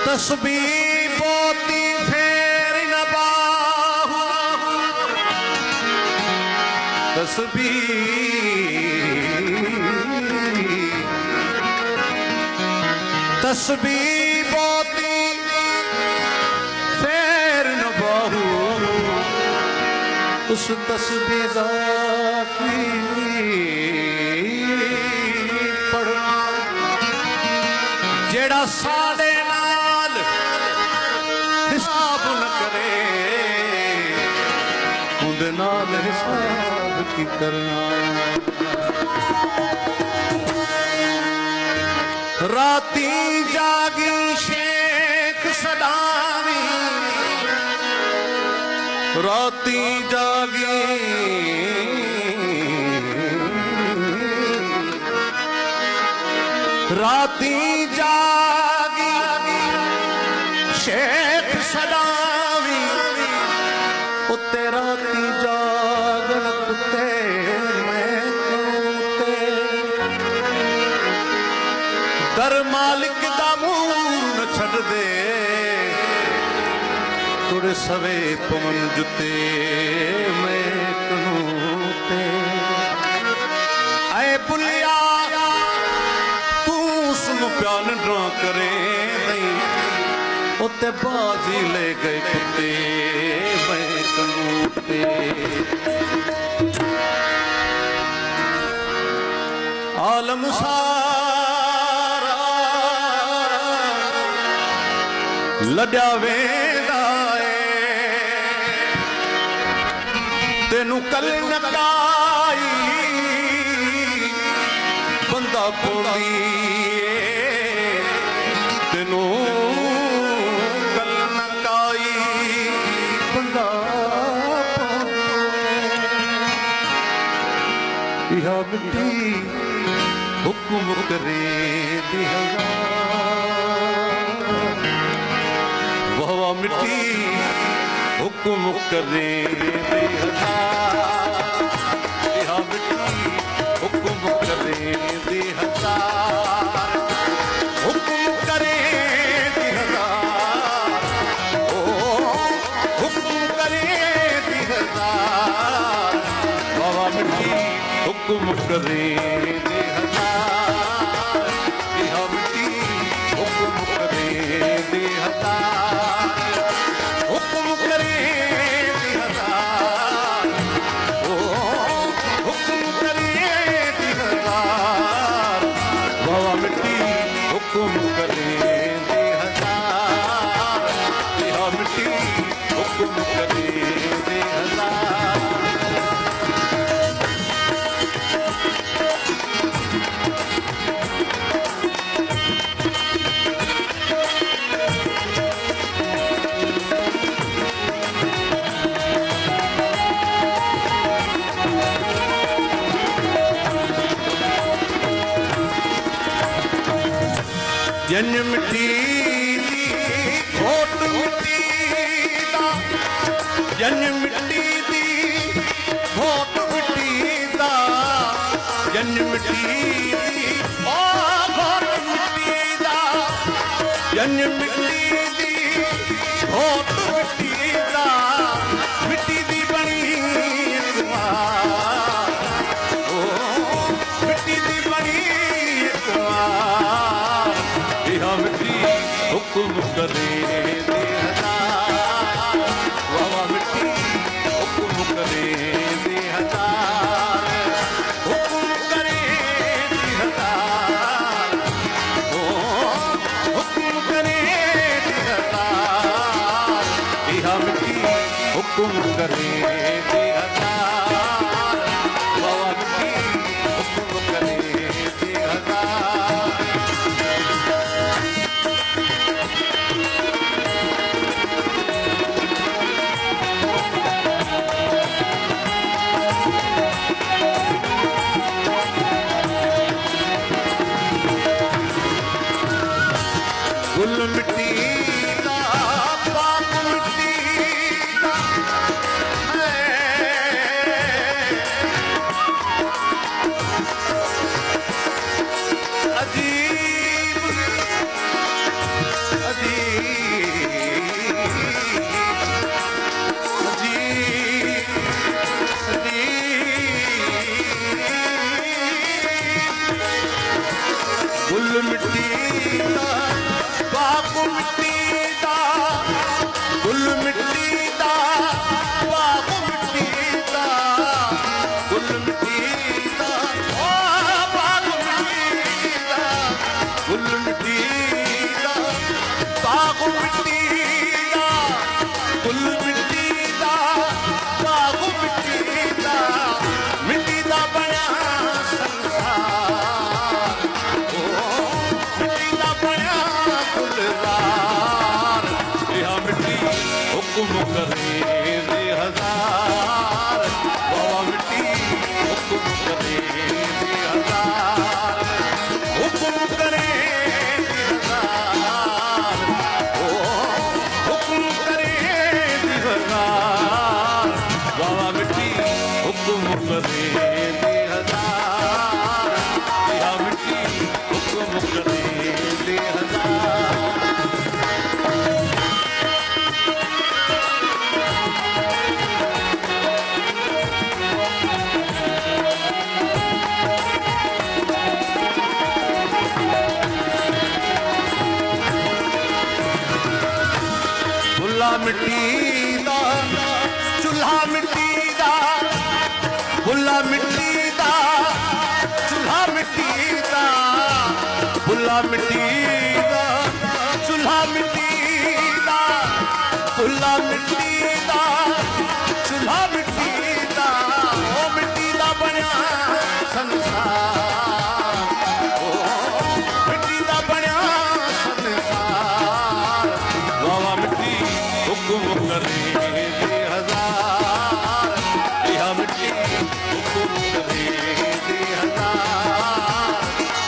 तस्बीह पोती फेर न बाहु तस्बीह पोती फेर न बाहु उस तस्बीह की पढ़ना जेड़ा साडे नाल हिसाब न करे उंदे नाल हिसाब की करना। राती जागी शेख सदावी राती जागी राती जागी शेख सदावी उत्ते राती जागन कुत्ते मैं कूते दर मालिक दा मूंह न छड़ दे तुड़ सवे पवन जुते मैं कूते ऐ बुलिया प्याल ना करे नहीं उते बाजी ले गए कुत्ते मैं कनूते। आलम सारा लड्या वेंदा तेनू कल नकाई बंदा बोली कल नकाई बंदा यह मिट्टी हुक्म करे वह मिट्टी हुक्म करे यह मिट्टी हुक्म करे हुक्म करे दे हजार यह मिट्टी हुक्म करे दे हजार हुक्म करे दे हजार ओ हुक्म करे दे हजार बाबा मिट्टी हुक्म करे दे हजार यह मिट्टी हुक्म करे दे हजार। जन मिट्टी दी घोट मिट्टी दा जन मिट्टी दी घोट मिट्टी दा जन मिट्टी दी घोट मिट्टी दा जन मिट्टी दी घोट मिट्टी दा मिट्टी दी बनी मिट्टी दी बनी हुक्म करे दे हजार बाबा मिट्टी हुक्म करे दे हजार हुक्म करे दे हजार ओ हुक्म करे दे हजार यह मिट्टी हुक्म करे दे हजार बाबा मिट्टी हुक्म करे दे हजार। गुल मिट्टी का पाप मिट्टी का अजीब अजीब बाग मिट्टी दा गुल मिट्टी दा बाग मिट्टी दा बनया संसार मिट्टी दा बनया गुलजार यह मिट्टी हुक्म करे दे हजार बाबा मिट्टी हुक्म करे दे हजार हुक्म करे दे हजार हुक्म करे दे हजार बाबा मिट्टी हुक्म करे दे हजार यह मिट्टी हुक्म करे दे हजार मिट्टी दा चूल्हा मिट्टी दा बुल्ला मिट्टी दा चूल्हा मिट्टी दा बुल्ला मिट्टी दा चूल्हा मिट्टी दा बुल्ला मिट्टी दा चूल्हा मिट्टी दा ओ मिट्टी दा बनया संसार ओ मिट्टी दा बनया संसार बाबा मिट्टी हुक्म करे दे हजार यह मिट्टी हुक्म करे दे हजार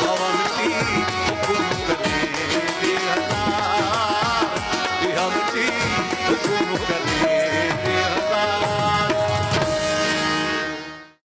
बाबा मिट्टी हुक्म करे दे हजार यह मिट्टी हुक्म करे